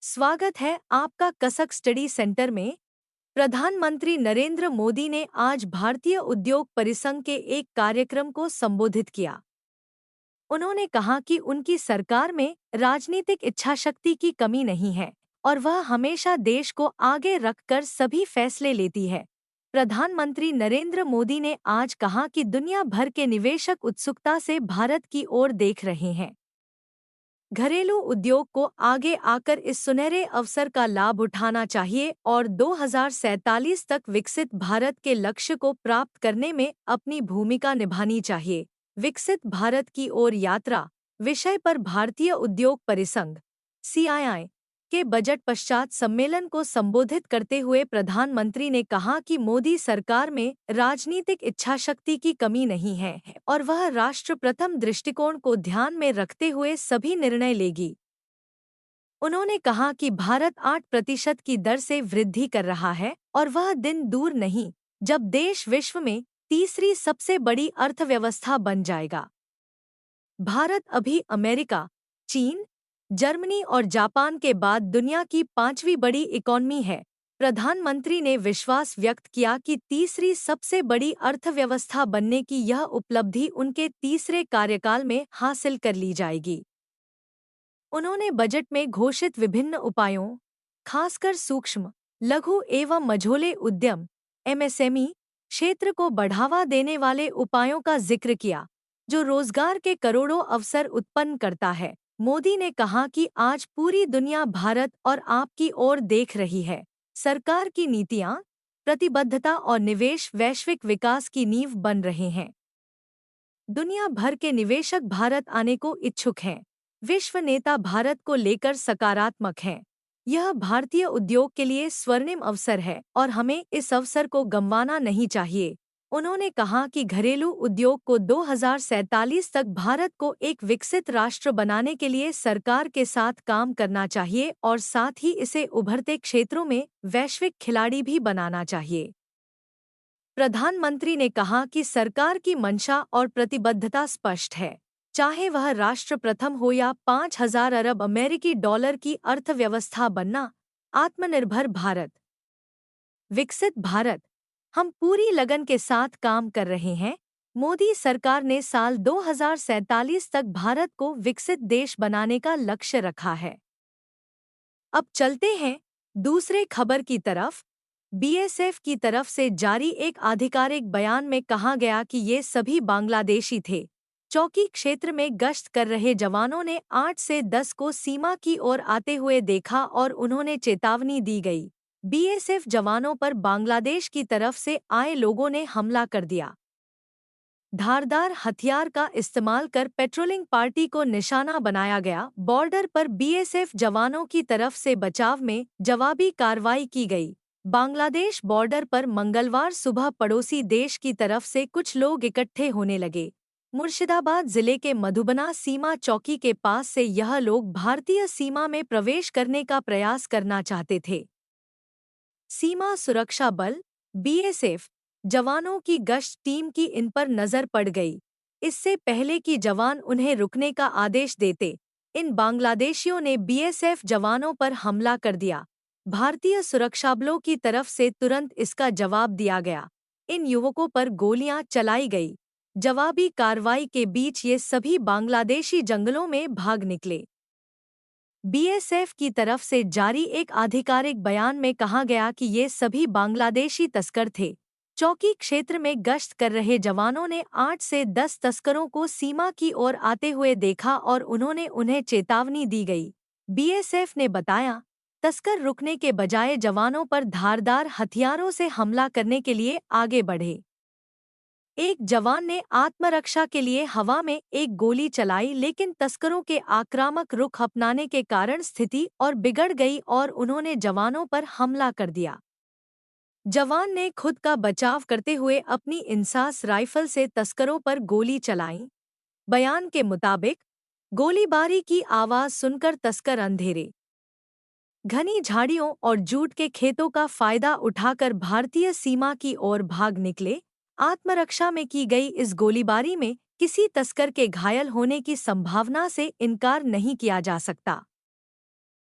स्वागत है आपका कसक स्टडी सेंटर में। प्रधानमंत्री नरेंद्र मोदी ने आज भारतीय उद्योग परिसंघ के एक कार्यक्रम को संबोधित किया। उन्होंने कहा कि उनकी सरकार में राजनीतिक इच्छाशक्ति की कमी नहीं है और वह हमेशा देश को आगे रखकर सभी फैसले लेती है। प्रधानमंत्री नरेंद्र मोदी ने आज कहा कि दुनिया भर के निवेशक उत्सुकता से भारत की ओर देख रहे हैं। घरेलू उद्योग को आगे आकर इस सुनहरे अवसर का लाभ उठाना चाहिए और 2047 तक विकसित भारत के लक्ष्य को प्राप्त करने में अपनी भूमिका निभानी चाहिए। विकसित भारत की ओर यात्रा विषय पर भारतीय उद्योग परिसंघ (CII) के बजट पश्चात सम्मेलन को संबोधित करते हुए प्रधानमंत्री ने कहा कि मोदी सरकार में राजनीतिक इच्छाशक्ति की कमी नहीं है और वह राष्ट्र प्रथम दृष्टिकोण को ध्यान में रखते हुए सभी निर्णय लेगी। उन्होंने कहा कि भारत 8% की दर से वृद्धि कर रहा है और वह दिन दूर नहीं जब देश विश्व में तीसरी सबसे बड़ी अर्थव्यवस्था बन जाएगा। भारत अभी अमेरिका, चीन, जर्मनी और जापान के बाद दुनिया की 5वीं बड़ी इकॉनमी है। प्रधानमंत्री ने विश्वास व्यक्त किया कि तीसरी सबसे बड़ी अर्थव्यवस्था बनने की यह उपलब्धि उनके तीसरे कार्यकाल में हासिल कर ली जाएगी। उन्होंने बजट में घोषित विभिन्न उपायों, खासकर सूक्ष्म, लघु एवं मझोले उद्यम (MSME) क्षेत्र को बढ़ावा देने वाले उपायों का जिक्र किया, जो रोजगार के करोड़ों अवसर उत्पन्न करता है। मोदी ने कहा कि आज पूरी दुनिया भारत और आपकी ओर देख रही है। सरकार की नीतियां, प्रतिबद्धता और निवेश वैश्विक विकास की नींव बन रहे हैं। दुनिया भर के निवेशक भारत आने को इच्छुक हैं। विश्व नेता भारत को लेकर सकारात्मक हैं। यह भारतीय उद्योग के लिए स्वर्णिम अवसर है और हमें इस अवसर को गंवाना नहीं चाहिए। उन्होंने कहा कि घरेलू उद्योग को 2047 तक भारत को एक विकसित राष्ट्र बनाने के लिए सरकार के साथ काम करना चाहिए और साथ ही इसे उभरते क्षेत्रों में वैश्विक खिलाड़ी भी बनाना चाहिए। प्रधानमंत्री ने कहा कि सरकार की मंशा और प्रतिबद्धता स्पष्ट है, चाहे वह राष्ट्र प्रथम हो या 5,000 अरब अमेरिकी डॉलर की अर्थव्यवस्था बनना। आत्मनिर्भर भारत, विकसित भारत, हम पूरी लगन के साथ काम कर रहे हैं। मोदी सरकार ने साल 2047 तक भारत को विकसित देश बनाने का लक्ष्य रखा है। अब चलते हैं दूसरे खबर की तरफ। BSF की तरफ से जारी एक आधिकारिक बयान में कहा गया कि ये सभी बांग्लादेशी थे। चौकी क्षेत्र में गश्त कर रहे जवानों ने 8 से 10 को सीमा की ओर आते हुए देखा और उन्होंने चेतावनी दी गई। BSF जवानों पर बांग्लादेश की तरफ से आए लोगों ने हमला कर दिया। धारदार हथियार का इस्तेमाल कर पेट्रोलिंग पार्टी को निशाना बनाया गया। बॉर्डर पर BSF जवानों की तरफ से बचाव में जवाबी कार्रवाई की गई। बांग्लादेश बॉर्डर पर मंगलवार सुबह पड़ोसी देश की तरफ से कुछ लोग इकट्ठे होने लगे। मुर्शिदाबाद जिले के मधुबना सीमा चौकी के पास से यह लोग भारतीय सीमा में प्रवेश करने का प्रयास करना चाहते थे। सीमा सुरक्षा बल BSF जवानों की गश्त टीम की इन पर नजर पड़ गई। इससे पहले कि जवान उन्हें रुकने का आदेश देते, इन बांग्लादेशियों ने BSF जवानों पर हमला कर दिया। भारतीय सुरक्षाबलों की तरफ से तुरंत इसका जवाब दिया गया। इन युवकों पर गोलियां चलाई गई। जवाबी कार्रवाई के बीच ये सभी बांग्लादेशी जंगलों में भाग निकले। BSF की तरफ से जारी एक आधिकारिक बयान में कहा गया कि ये सभी बांग्लादेशी तस्कर थे। चौकी क्षेत्र में गश्त कर रहे जवानों ने 8 से 10 तस्करों को सीमा की ओर आते हुए देखा और उन्हें चेतावनी दी गई। BSF ने बताया, तस्कर रुकने के बजाय जवानों पर धारदार हथियारों से हमला करने के लिए आगे बढ़े। एक जवान ने आत्मरक्षा के लिए हवा में एक गोली चलाई, लेकिन तस्करों के आक्रामक रुख अपनाने के कारण स्थिति और बिगड़ गई और उन्होंने जवानों पर हमला कर दिया। जवान ने खुद का बचाव करते हुए अपनी इंसास राइफल से तस्करों पर गोली चलाई। बयान के मुताबिक गोलीबारी की आवाज सुनकर तस्कर अंधेरे, घनी झाड़ियों और जूट के खेतों का फायदा उठाकर भारतीय सीमा की ओर भाग निकले। आत्मरक्षा में की गई इस गोलीबारी में किसी तस्कर के घायल होने की संभावना से इनकार नहीं किया जा सकता।